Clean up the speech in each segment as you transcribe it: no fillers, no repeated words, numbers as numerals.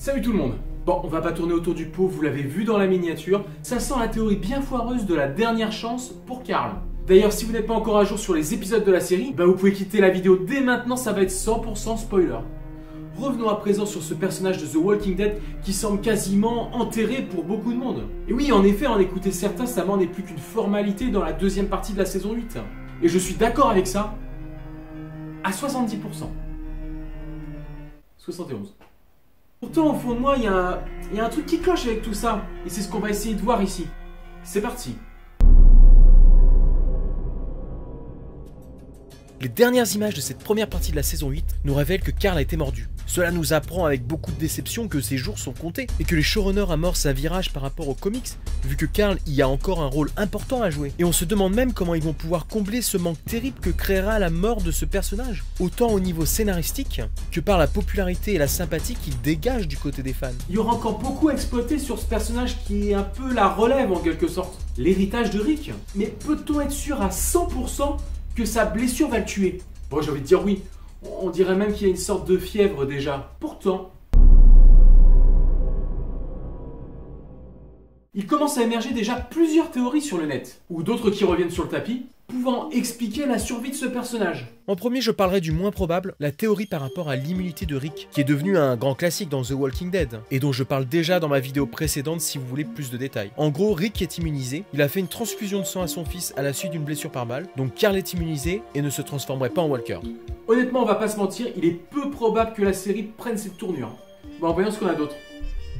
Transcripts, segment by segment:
Salut tout le monde. Bon, on va pas tourner autour du pot, vous l'avez vu dans la miniature, ça sent la théorie bien foireuse de la dernière chance pour Carl. D'ailleurs, si vous n'êtes pas encore à jour sur les épisodes de la série, vous pouvez quitter la vidéo dès maintenant, ça va être 100% spoiler. Revenons à présent sur ce personnage de The Walking Dead qui semble quasiment enterré pour beaucoup de monde. Et oui, en effet, en écouter certains, sa mort n'est plus qu'une formalité dans la deuxième partie de la saison 8. Et je suis d'accord avec ça à 70%. 71. Pourtant, au fond de moi, il y a un truc qui cloche avec tout ça. Et c'est ce qu'on va essayer de voir ici. C'est parti. Les dernières images de cette première partie de la saison 8 nous révèlent que Carl a été mordu. Cela nous apprend avec beaucoup de déception que ses jours sont comptés et que les showrunners amorcent un virage par rapport aux comics, vu que Carl y a encore un rôle important à jouer. Et on se demande même comment ils vont pouvoir combler ce manque terrible que créera la mort de ce personnage, autant au niveau scénaristique que par la popularité et la sympathie qu'il dégage du côté des fans. Il y aura encore beaucoup à exploiter sur ce personnage qui est un peu la relève en quelque sorte, l'héritage de Rick. Mais peut-on être sûr à 100% que sa blessure va le tuer? Bon, j'ai envie de dire oui. On dirait même qu'il y a une sorte de fièvre déjà. Pourtant, il commence à émerger déjà plusieurs théories sur le net, ou d'autres qui reviennent sur le tapis, pouvant expliquer la survie de ce personnage. En premier, je parlerai du moins probable, la théorie par rapport à l'immunité de Rick, qui est devenue un grand classique dans The Walking Dead, et dont je parle déjà dans ma vidéo précédente si vous voulez plus de détails. En gros, Rick est immunisé, il a fait une transfusion de sang à son fils à la suite d'une blessure par balle, donc Carl est immunisé et ne se transformerait pas en Walker. Honnêtement, on va pas se mentir, il est peu probable que la série prenne cette tournure. Bon, voyons ce qu'on a d'autre.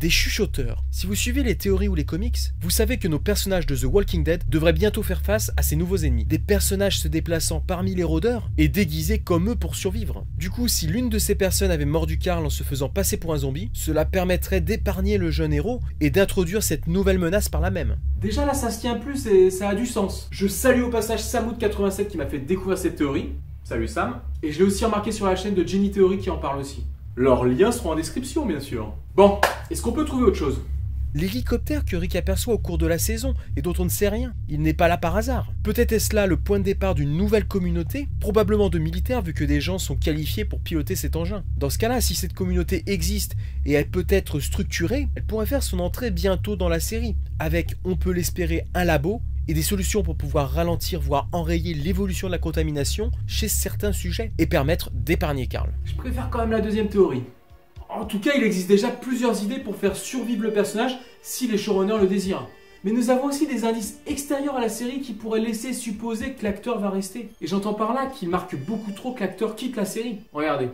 Des chuchoteurs. Si vous suivez les théories ou les comics, vous savez que nos personnages de The Walking Dead devraient bientôt faire face à ces nouveaux ennemis. Des personnages se déplaçant parmi les rôdeurs et déguisés comme eux pour survivre. Du coup, si l'une de ces personnes avait mordu Carl en se faisant passer pour un zombie, cela permettrait d'épargner le jeune héros et d'introduire cette nouvelle menace par là même. Déjà là, ça se tient plus et ça a du sens. Je salue au passage Samoud87 qui m'a fait découvrir cette théorie. Salut Sam. Et je l'ai aussi remarqué sur la chaîne de Jenny Theory qui en parle aussi. Leurs liens seront en description, bien sûr. Bon, est-ce qu'on peut trouver autre chose? L'hélicoptère que Rick aperçoit au cours de la saison et dont on ne sait rien, il n'est pas là par hasard. Peut-être est-ce là le point de départ d'une nouvelle communauté, probablement de militaires vu que des gens sont qualifiés pour piloter cet engin. Dans ce cas-là, si cette communauté existe et elle peut être structurée, elle pourrait faire son entrée bientôt dans la série, avec, on peut l'espérer, un labo et des solutions pour pouvoir ralentir voire enrayer l'évolution de la contamination chez certains sujets et permettre d'épargner Carl. Je préfère quand même la deuxième théorie. En tout cas, il existe déjà plusieurs idées pour faire survivre le personnage si les showrunners le désirent. Mais nous avons aussi des indices extérieurs à la série qui pourraient laisser supposer que l'acteur va rester. Et j'entends par là qu'il marque beaucoup trop que l'acteur quitte la série. Regardez.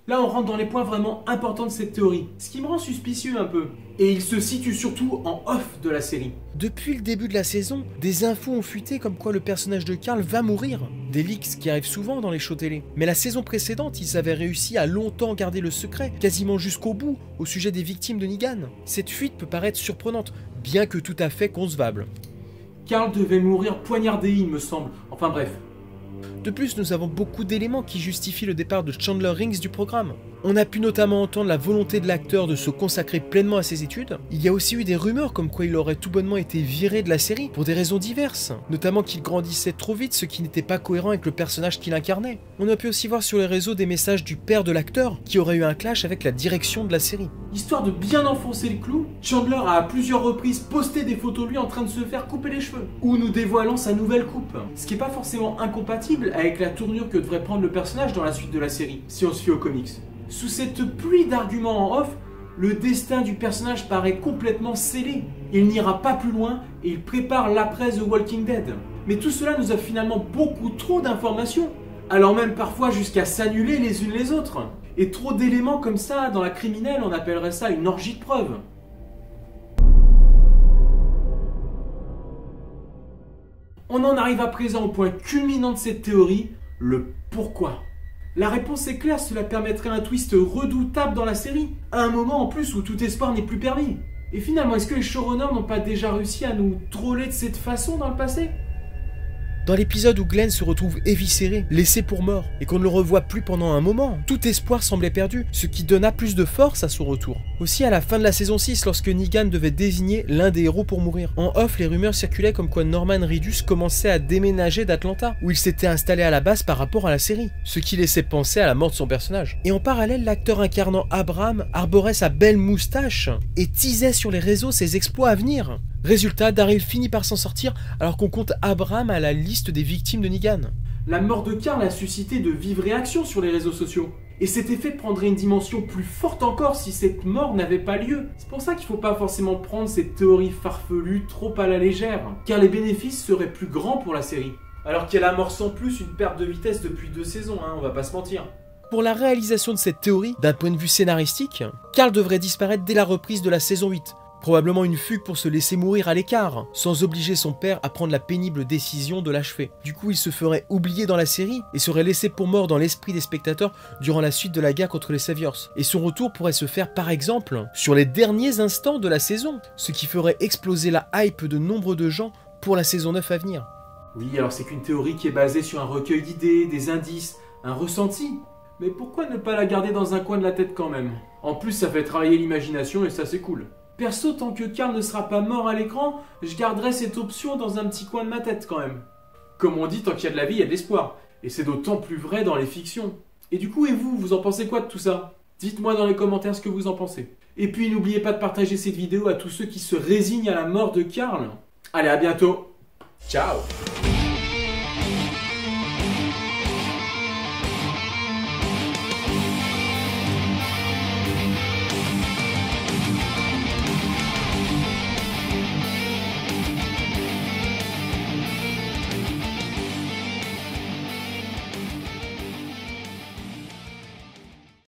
Là, on rentre dans les points vraiment importants de cette théorie, ce qui me rend suspicieux un peu. Et il se situe surtout en off de la série. Depuis le début de la saison, des infos ont fuité comme quoi le personnage de Carl va mourir. Des leaks qui arrivent souvent dans les shows télé. Mais la saison précédente, ils avaient réussi à longtemps garder le secret, quasiment jusqu'au bout, au sujet des victimes de Negan. Cette fuite peut paraître surprenante, bien que tout à fait concevable. Carl devait mourir poignardé, il me semble. Enfin bref. De plus, nous avons beaucoup d'éléments qui justifient le départ de Chandler Rings du programme. On a pu notamment entendre la volonté de l'acteur de se consacrer pleinement à ses études. Il y a aussi eu des rumeurs comme quoi il aurait tout bonnement été viré de la série pour des raisons diverses, notamment qu'il grandissait trop vite, ce qui n'était pas cohérent avec le personnage qu'il incarnait. On a pu aussi voir sur les réseaux des messages du père de l'acteur qui aurait eu un clash avec la direction de la série. Histoire de bien enfoncer le clou, Chandler a à plusieurs reprises posté des photos de lui en train de se faire couper les cheveux, ou nous dévoilant sa nouvelle coupe, ce qui n'est pas forcément incompatible avec la tournure que devrait prendre le personnage dans la suite de la série, si on se fie aux comics. Sous cette pluie d'arguments en off, le destin du personnage paraît complètement scellé. Il n'ira pas plus loin et il prépare l'après The Walking Dead. Mais tout cela nous offre finalement beaucoup trop d'informations, allant même parfois jusqu'à s'annuler les unes les autres. Et trop d'éléments comme ça, dans la criminelle, on appellerait ça une orgie de preuves. On en arrive à présent au point culminant de cette théorie, le pourquoi. La réponse est claire, cela permettrait un twist redoutable dans la série, à un moment en plus où tout espoir n'est plus permis. Et finalement, est-ce que les showrunners n'ont pas déjà réussi à nous troller de cette façon dans le passé? Dans l'épisode où Glenn se retrouve éviscéré, laissé pour mort, et qu'on ne le revoit plus pendant un moment, tout espoir semblait perdu, ce qui donna plus de force à son retour. Aussi à la fin de la saison 6, lorsque Negan devait désigner l'un des héros pour mourir. En off, les rumeurs circulaient comme quoi Norman Reedus commençait à déménager d'Atlanta, où il s'était installé à la base par rapport à la série, ce qui laissait penser à la mort de son personnage. Et en parallèle, l'acteur incarnant Abraham arborait sa belle moustache et teasait sur les réseaux ses exploits à venir. Résultat, Daryl finit par s'en sortir alors qu'on compte Abraham à la liste des victimes de Negan. La mort de Carl a suscité de vives réactions sur les réseaux sociaux. Et cet effet prendrait une dimension plus forte encore si cette mort n'avait pas lieu. C'est pour ça qu'il ne faut pas forcément prendre ces théories farfelues trop à la légère, car les bénéfices seraient plus grands pour la série. Alors qu'elle amorce en plus une perte de vitesse depuis 2 saisons, on va pas se mentir. Pour la réalisation de cette théorie, d'un point de vue scénaristique, Carl devrait disparaître dès la reprise de la saison 8. Probablement une fugue pour se laisser mourir à l'écart, sans obliger son père à prendre la pénible décision de l'achever. Du coup, il se ferait oublier dans la série et serait laissé pour mort dans l'esprit des spectateurs durant la suite de la guerre contre les Saviors. Et son retour pourrait se faire par exemple sur les derniers instants de la saison, ce qui ferait exploser la hype de nombre de gens pour la saison 9 à venir. Oui, alors c'est qu'une théorie qui est basée sur un recueil d'idées, des indices, un ressenti. Mais pourquoi ne pas la garder dans un coin de la tête quand même? En plus, ça fait travailler l'imagination et ça c'est cool. Perso, tant que Carl ne sera pas mort à l'écran, je garderai cette option dans un petit coin de ma tête quand même. Comme on dit, tant qu'il y a de la vie, il y a de l'espoir. Et c'est d'autant plus vrai dans les fictions. Et du coup, et vous en pensez quoi de tout ça? Dites-moi dans les commentaires ce que vous en pensez. Et puis n'oubliez pas de partager cette vidéo à tous ceux qui se résignent à la mort de Carl. Allez, à bientôt. Ciao.